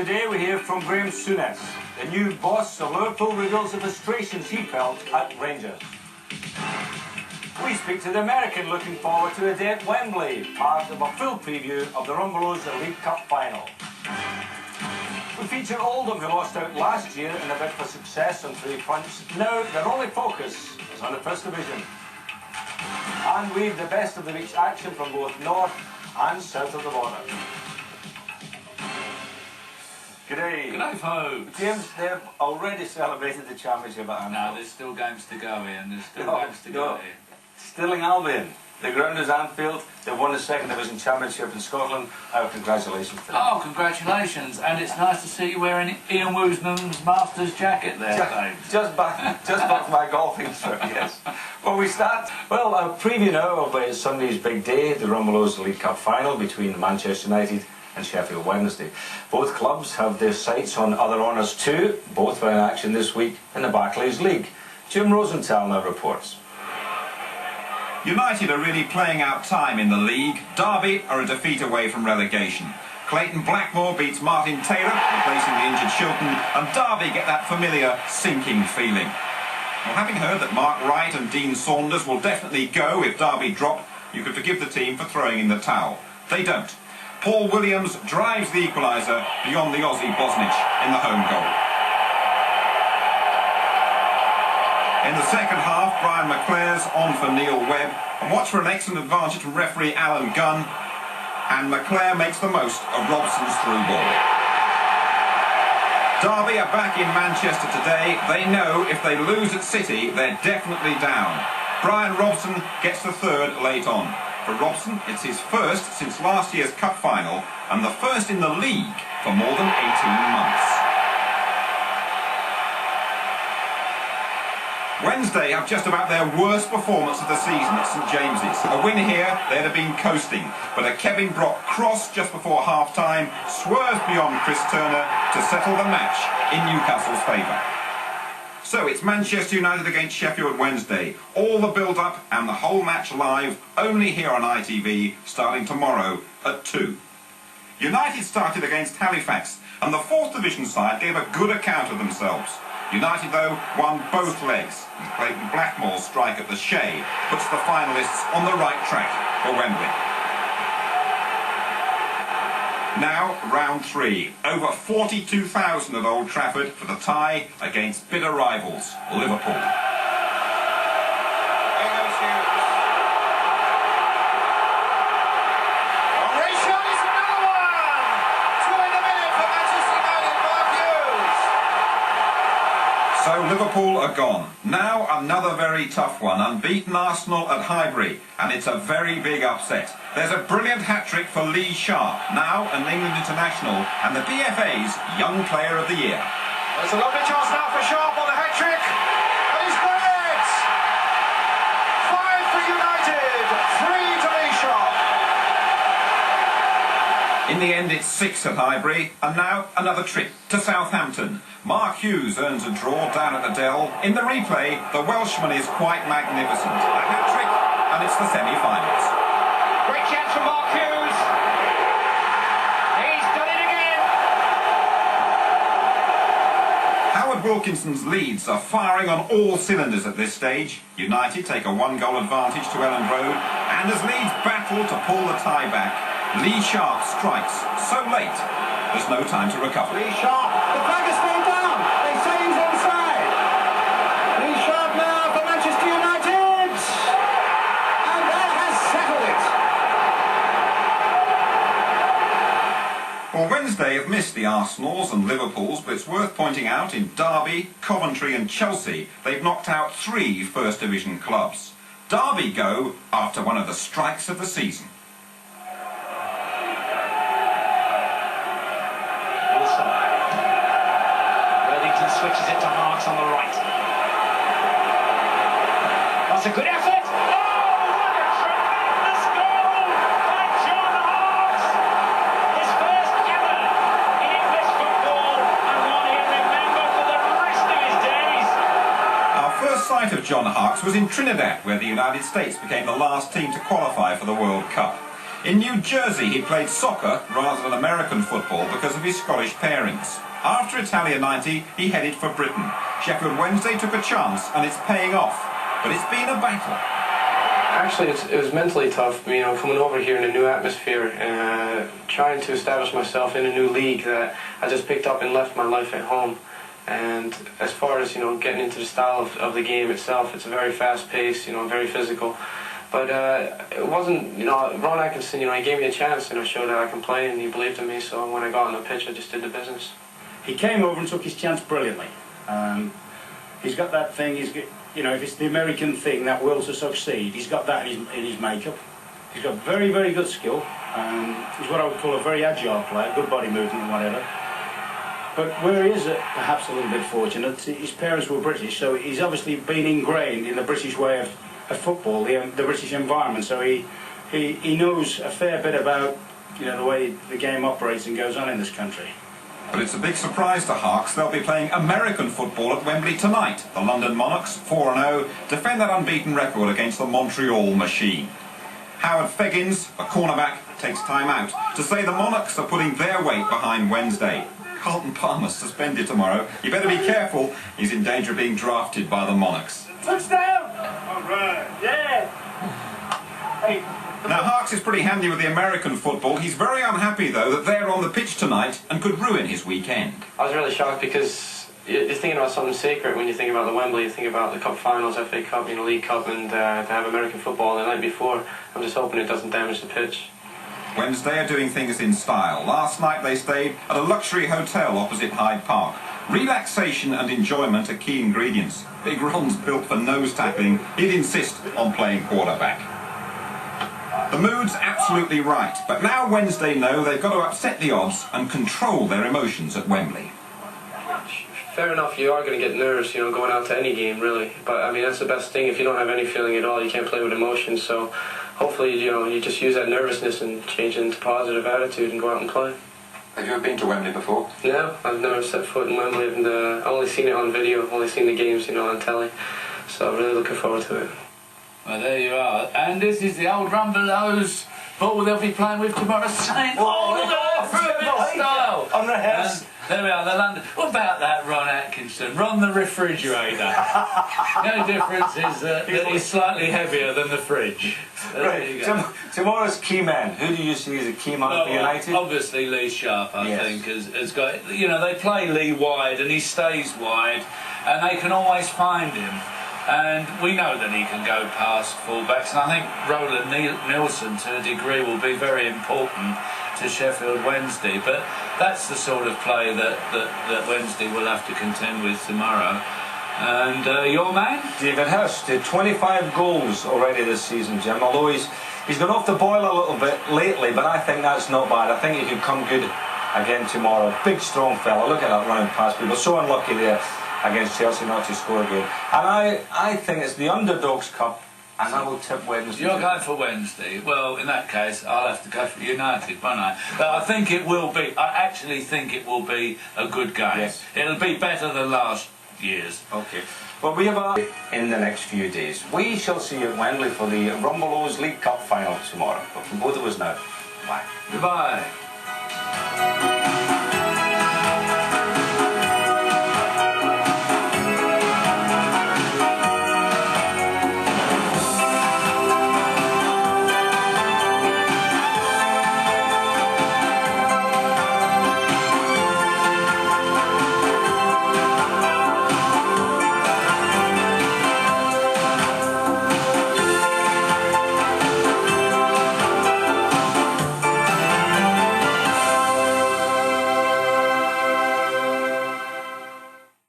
Today we hear from vsheffeild, the new boss of Liverpool, reveals the frustrations he felt at Rangers. We speak to the American looking forward to a day at Wembley, part of a full preview of the Rumbulows League Cup final. We feature Oldham, who lost out last year in a bid for success on 3 fronts. Now their only focus is on the First Division. And we've the best of the week's action from both north and south of the border. G'day. G'day, folks. James, they've already celebrated the championship at Anfield. No, there's still games to go, Ian. There's still games to go here. Stirling Albion. The ground is Anfield. They've won the second division championship in Scotland. Our congratulations to them. Oh, congratulations. And it's nice to see you wearing Ian Woosnam's Masters jacket there, Dave. Just back from my golfing trip, yes. Well, we start. Well, a preview now of Sunday's big day, the Rumbulows League Cup final between Manchester United and Sheffield Wednesday. Both clubs have their sights on other honours too. Both are in action this week in the Barclays League. Jim Rosenthal now reports. United are really playing out time in the league. Derby are a defeat away from relegation. Clayton Blackmore beats Martin Taylor, replacing the injured Shilton, and Derby get that familiar sinking feeling. Well, having heard that Mark Wright and Dean Saunders will definitely go if Derby drop, you could forgive the team for throwing in the towel. They don't. Paul Williams drives the equaliser beyond the Aussie Bosnich in the home goal. In the second half, Brian McClare's on for Neil Webb, and watch for an excellent advantage from referee Alan Gunn, and McClare makes the most of Robson's through ball. Derby are back in Manchester today. They know if they lose at City, they're definitely down. Brian Robson gets the third late on. For Robson, it's his first since last year's cup final, and the first in the league for more than 18 months. Wednesday have just about their worst performance of the season at St James's. A win here, they'd have been coasting, but a Kevin Brock cross just before half-time swerves beyond Chris Turner to settle the match in Newcastle's favour. So it's Manchester United against Sheffield Wednesday. All the build-up and the whole match live, only here on ITV, starting tomorrow at 2. United started against Halifax, and the 4th Division side gave a good account of themselves. United, though, won both legs, and Clayton Blackmore's strike at the Shea puts the finalists on the right track for Wembley. Now, round 3. Over 42,000 at Old Trafford for the tie against bitter rivals, Liverpool. So Liverpool are gone. Now another very tough one. Unbeaten Arsenal at Highbury, and it's a very big upset. There's a brilliant hat-trick for Lee Sharp, now an England international, and the DFA's Young Player of the Year. There's a lovely chance now for Sharp on the hat-trick, and he's got it! 5 for United, 3 to Lee Sharp. In the end, it's 6 at Highbury, and now another trip to Southampton. Mark Hughes earns a draw down at the Dell. In the replay, the Welshman is quite magnificent. A hat-trick, and it's the semi-finals. Great chance for Mark Hughes. He's done it again. Howard Wilkinson's Leeds are firing on all cylinders at this stage. United take a 1-goal advantage to Elland Road, and as Leeds battle to pull the tie back, Lee Sharp strikes so late, there's no time to recover. Lee Sharp, the flag is still down. They say he's onside. Lee Sharp now for Manchester United, and that has settled it. Well, Wednesday have missed the Arsenals and Liverpools, but it's worth pointing out in Derby, Coventry and Chelsea, they've knocked out 3 First Division clubs. Derby go after one of the strikes of the season. Switches it to Harkes on the right. That's a good effort. Oh, what a tremendous goal by John Harkes. His first ever in English football, and one he'll remember for the rest of his days. Our first sight of John Harkes was in Trinidad, where the United States became the last team to qualify for the World Cup. In New Jersey, he played soccer rather than American football because of his Scottish parents. After Italia 90, he headed for Britain. Sheffield Wednesday took a chance, and it's paying off. But it's been a battle. Actually, it was mentally tough, coming over here in a new atmosphere, trying to establish myself in a new league that I just picked up and left my life at home. And as far as, getting into the style of the game itself, it's a very fast-paced, very physical. But it wasn't, Ron Atkinson, he gave me a chance and I showed that I can play and he believed in me, so when I got on the pitch I just did the business. He came over and took his chance brilliantly. He's got that thing, if it's the American thing, that will to succeed, he's got that in his makeup. He's got very, very good skill. He's what I would call a very agile player, good body movement and whatever. But where he is perhaps a little bit fortunate, his parents were British, so he's obviously been ingrained in the British way of football, the British environment, so he knows a fair bit about the way the game operates and goes on in this country. But it's a big surprise to Harkes. They'll be playing American football at Wembley tonight. The London Monarchs, 4-0, defend that unbeaten record against the Montreal Machine. Howard Feggins, a cornerback, takes time out to say the Monarchs are putting their weight behind Wednesday. Carlton Palmer's suspended tomorrow. You better be careful. He's in danger of being drafted by the Monarchs. Touchdown! All right. Yeah! Hey. Now, Harkes is pretty handy with the American football. He's very unhappy, though, that they're on the pitch tonight and could ruin his weekend. I was really shocked because you're thinking about something sacred when you think about the Wembley. You think about the Cup Finals, FA Cup, League Cup, and to have American football the night before. I'm just hoping it doesn't damage the pitch. Wednesday are doing things in style. Last night they stayed at a luxury hotel opposite Hyde Park. Relaxation and enjoyment are key ingredients. Big Ron's built for nose tackling. He'd insist on playing quarterback. The mood's absolutely right, but now Wednesday know they've got to upset the odds and control their emotions at Wembley. Fair enough, you are going to get nerves, going out to any game, really. But, that's the best thing. If you don't have any feeling at all, you can't play with emotions. So, hopefully, you just use that nervousness and change it into positive attitude and go out and play. Have you ever been to Wembley before? No, I've never set foot in Wembley. I've only seen it on video, I've only seen the games, on telly. So I'm really looking forward to it. Well, there you are. And this is the old rumbulows ball they'll be playing with tomorrow. Saint. Oh, look at that, through a style. Unrehearsed. There we are, the London. What about that Ron Atkinson? Ron the refrigerator. The only difference is that he's slightly heavier than the fridge. Right. Tomorrow's key man. Who do you see as a key man for United? Obviously Lee Sharp, I think, has got... they play Lee wide and he stays wide and they can always find him. And we know that he can go past fullbacks, and I think Roland Nielsen, to a degree, will be very important to Sheffield Wednesday. But that's the sort of play that Wednesday will have to contend with tomorrow. And your man? David Hirst did 25 goals already this season, Jim, although he's gone off the boil a little bit lately, but I think that's not bad. I think he could come good again tomorrow. Big, strong fella. Look at that running past people. So unlucky there against Chelsea not to score again. And I think it's the Underdogs Cup, and I will tip Wednesday. You're going for Wednesday. Well, in that case, I'll have to go for United, won't I? But I think it will be. I actually think it will be a good game. Yes. It'll be better than last year's. Okay. Well, we have in the next few days. We shall see you at Wembley for the rumbulows League Cup final tomorrow. But from both of us now, bye. Goodbye.